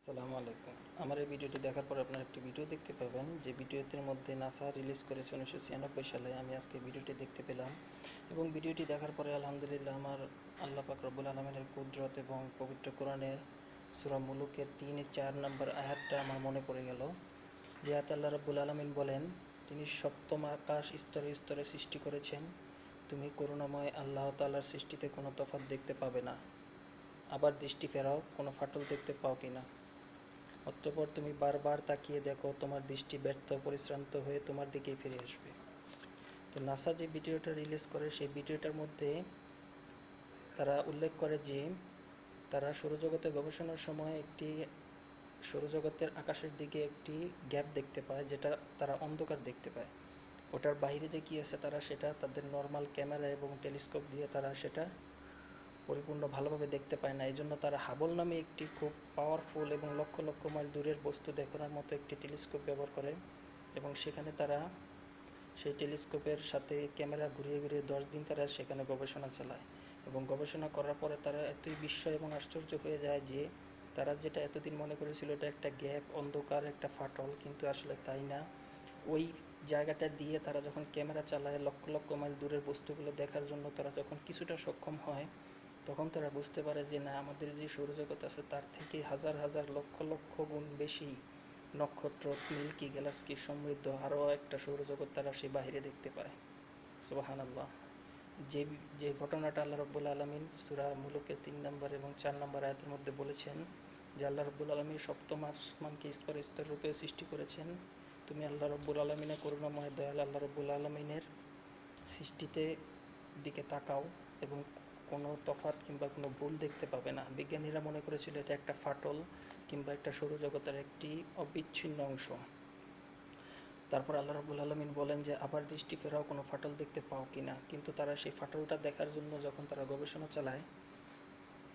আসসালামু আলাইকুম। আমার এই ভিডিওটি দেখার পর আপনারা একটি ভিডিও দেখতে পাবেন, যে ভিডিওটির মধ্যে নাসা রিলিজ করেছে 1996 সালে। আমি আজকে ভিডিওটি দেখতে পেলাম এবং ভিডিওটি দেখার পরে আলহামদুলিল্লাহ আমার আল্লাহ পাক রব্বুল আলামিনের কুদরত এবং পবিত্র কোরআনের সূরা মুলুকের 3-4 নম্বর আয়াতটা আমার মনে পড়ে গেল। যে আয়াতে আল্লাহ রব্বুল আলামিন বলেন, তিনি সপ্তম আকাশ স্তরে স্তরে সৃষ্টি করেছেন, তুমি করুণাময় আল্লাহ তাআলার সৃষ্টিতে কোনো তফাৎ দেখতে পাবে না। আবার দৃষ্টি ফেরাও, কোনো ফাটল দেখতে পাও কিনা। অতঃপর তুমি বারবার তাকিয়ে দেখো, তোমার দৃষ্টি ব্যর্থ পরিশ্রান্ত হয়ে তোমার দিকেই ফিরে আসবে। তো নাসা যে ভিডিওটা রিলিজ করে, সেই ভিডিওটার মধ্যে তারা উল্লেখ করে যে তারা সৌরজগতে গবেষণার সময় একটি সৌরজগতের আকাশের দিকে একটি গ্যাপ দেখতে পায়, যেটা তারা অন্ধকার দেখতে পায়। ওটার বাইরে যে কী আছে তারা সেটা তাদের নর্মাল ক্যামেরা এবং টেলিস্কোপ দিয়ে তারা সেটা পরিপূর্ণ ভালোভাবে দেখতে পায় না। এই জন্য তারা হাবল নামে একটি খুব পাওয়ারফুল এবং লক্ষ লক্ষ মাইল দূরের বস্তু দেখানোর মতো একটি টেলিস্কোপ ব্যবহার করে এবং সেখানে তারা সেই টেলিস্কোপের সাথে ক্যামেরা ঘুরিয়ে ঘুরিয়ে 10 দিন তারা সেখানে গবেষণা চালায়। এবং গবেষণা করার পরে তারা এতই বিস্ময় এবং আশ্চর্য হয়ে যায় যে তারা যেটা এতদিন মনে করেছিল এটা একটা গ্যাপ, অন্ধকার, একটা ফাটল, কিন্তু আসলে তাই না। ওই জায়গাটা দিয়ে তারা যখন ক্যামেরা চালায় লক্ষ লক্ষ মাইল দূরের বস্তুগুলো দেখার জন্য তারা যখন কিছুটা সক্ষম হয়, তখন তারা বুঝতে পারে যে না, আমাদের যে সৌরজগৎ আছে তার থেকে হাজার হাজার লক্ষ লক্ষ গুণ বেশি নক্ষত্র, মিল্কি গ্যালাক্সি সমৃদ্ধ আরও একটা সৌরজগৎ তারা সেই বাইরে দেখতে পায়। সুবহানাল্লাহ। যে যে ঘটনাটা আল্লাহ রব্বুল আলমিন সূরা মুলুকের 3 নম্বর এবং 4 নম্বর আয়াতের মধ্যে বলেছেন, যে আল্লাহ রব্বুল আলমিন সপ্তম আসমানকে স্তর স্তর রূপে সৃষ্টি করেছেন, তুমি আল্লাহ রব্বুল আলমিনের করুণাময় দয়াল আল্লাহ রব্বুল আলমিনের সৃষ্টিতে দিকে তাকাও এবং কোনো তফাৎ কিংবা কোনো ভুল দেখতে পাবে না। বিজ্ঞানীরা মনে করেছিল এটা একটা ফাটল কিংবা একটা সৌরজগতের একটি অবিচ্ছিন্ন অংশ। তারপর আল্লাহ রাব্বুল আলামিন বলেন যে আবার দৃষ্টি ফেরাও, কোনো ফাটল দেখতে পাও কিনা। কিন্তু তারা সেই ফাটলটা দেখার জন্য যখন তারা গবেষণা চালায়,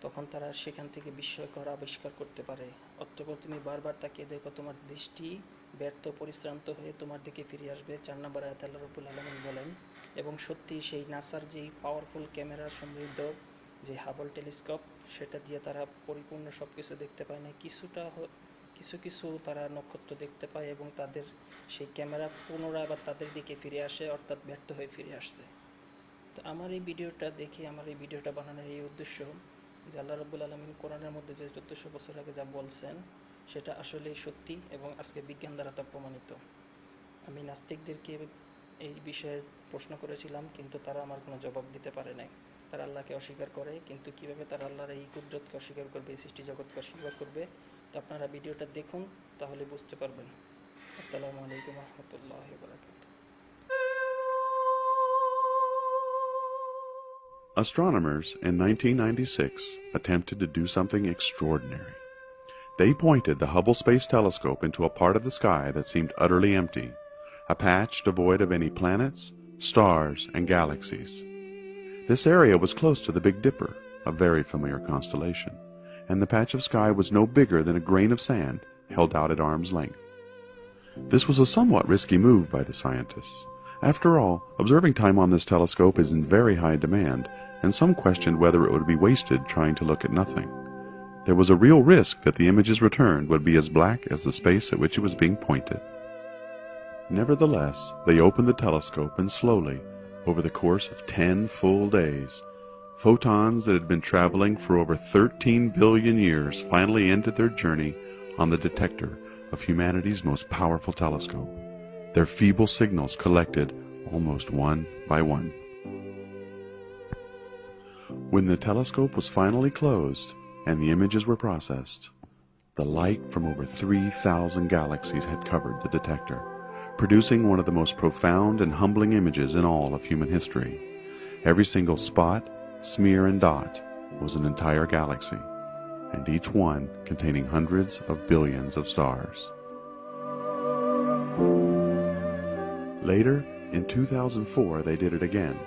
তখন তারা সেখান থেকে বিস্ময়কর আবিষ্কার করতে পারে। অতঃপর তুমি বারবার তাকিয়ে দেখো, তোমার দৃষ্টি ব্যর্থ পরিশ্রান্ত হয়ে তোমার দিকে ফিরে আসবে। 4 নম্বর আয়াতে আল্লাহ রাব্বুল আলামিন বলেন। এবং সত্যি সেই নাসার যেই পাওয়ারফুল ক্যামেরা সমৃদ্ধ যে হাবল টেলিস্কোপ, সেটা দিয়ে তারা পরিপূর্ণ সব কিছু দেখতে পায় না, কিছু কিছু তারা নক্ষত্র দেখতে পায় এবং তাদের সেই ক্যামেরা পুনরায় আবার তাদের দিকে ফিরে আসে, অর্থাৎ ব্যর্থ হয়ে ফিরে আসছে। তো আমার এই ভিডিওটা দেখে, আমার এই ভিডিওটা বানানোর এই উদ্দেশ্য যে আল্লাহ রাব্বুল আলামিন কোরআনের মধ্যে যে 1400 বছর আগে যা বলছেন সেটা আসলেই সত্যি এবং আজকে বিজ্ঞান দ্বারা তা প্রমাণিত। আমি নাস্তিকদেরকে এই বিষয়ে প্রশ্ন করেছিলাম, কিন্তু তারা আমার কোনো জবাব দিতে পারে নাই। তারা আল্লাহকে অস্বীকার করে, কিন্তু কিভাবে তারা আল্লাহর এই কুদরতকে অস্বীকার করবে, এই সৃষ্টি জগৎকে অস্বীকার করবে, তো আপনারা ভিডিওটা দেখুন, তাহলে বুঝতে পারবেন। আসসালামু আলাইকুম রহমতুল্লাহি ওয়া বারাকাতুহু। Astronomers in 1996 attempted to do something extraordinary. They pointed the Hubble Space Telescope into a part of the sky that seemed utterly empty, a patch devoid of any planets, stars, and galaxies. This area was close to the Big Dipper, a very familiar constellation, and the patch of sky was no bigger than a grain of sand held out at arm's length. This was a somewhat risky move by the scientists. After all, observing time on this telescope is in very high demand, and some questioned whether it would be wasted trying to look at nothing. There was a real risk that the images returned would be as black as the space at which it was being pointed. Nevertheless, they opened the telescope and slowly, over the course of 10 full days, photons that had been traveling for over 13 billion years finally ended their journey on the detector of humanity's most powerful telescope, their feeble signals collected almost one by one. When the telescope was finally closed and the images were processed, the light from over 3,000 galaxies had covered the detector, producing one of the most profound and humbling images in all of human history. Every single spot, smear, and dot was an entire galaxy, and each one containing hundreds of billions of stars. Later, in 2004, they did it again,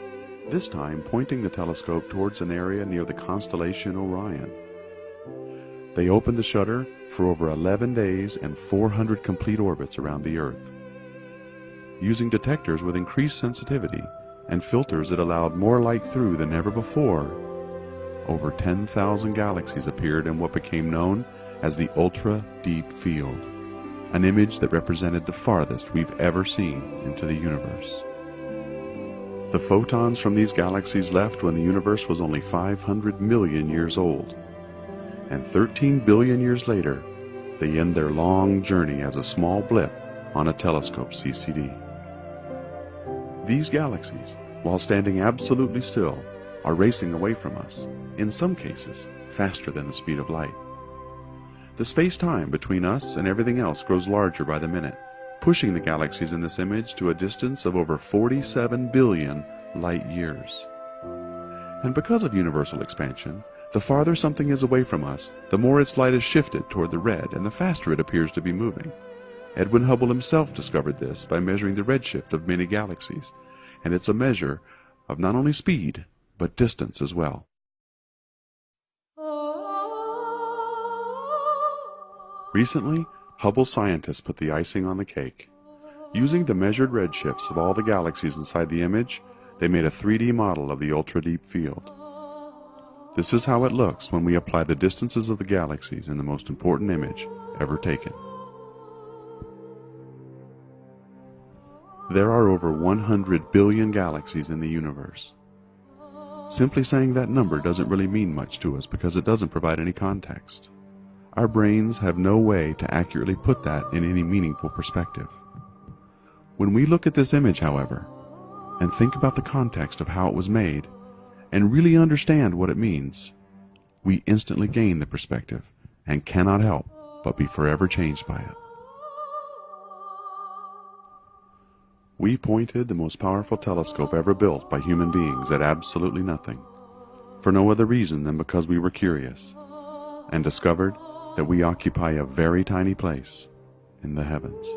this time pointing the telescope towards an area near the constellation Orion. They opened the shutter for over 11 days and 400 complete orbits around the Earth. Using detectors with increased sensitivity and filters that allowed more light through than ever before, over 10,000 galaxies appeared in what became known as the Ultra Deep Field, an image that represented the farthest we've ever seen into the universe. The photons from these galaxies left when the universe was only 500 million years old, and 13 billion years later, they end their long journey as a small blip on a telescope CCD. These galaxies, while standing absolutely still, are racing away from us, in some cases, faster than the speed of light. The space-time between us and everything else grows larger by the minute, pushing the galaxies in this image to a distance of over 47 billion light years. And because of universal expansion, the farther something is away from us, the more its light is shifted toward the red and the faster it appears to be moving. Edwin Hubble himself discovered this by measuring the redshift of many galaxies, and it's a measure of not only speed, but distance as well. Recently, Hubble scientists put the icing on the cake. Using the measured redshifts of all the galaxies inside the image, they made a 3D model of the ultra-deep field. This is how it looks when we apply the distances of the galaxies in the most important image ever taken. There are over 100 billion galaxies in the universe. Simply saying that number doesn't really mean much to us because it doesn't provide any context. Our brains have no way to accurately put that in any meaningful perspective. When we look at this image, however, and think about the context of how it was made, and really understand what it means, we instantly gain the perspective and cannot help but be forever changed by it. We pointed the most powerful telescope ever built by human beings at absolutely nothing, for no other reason than because we were curious, and discovered that we occupy a very tiny place in the heavens.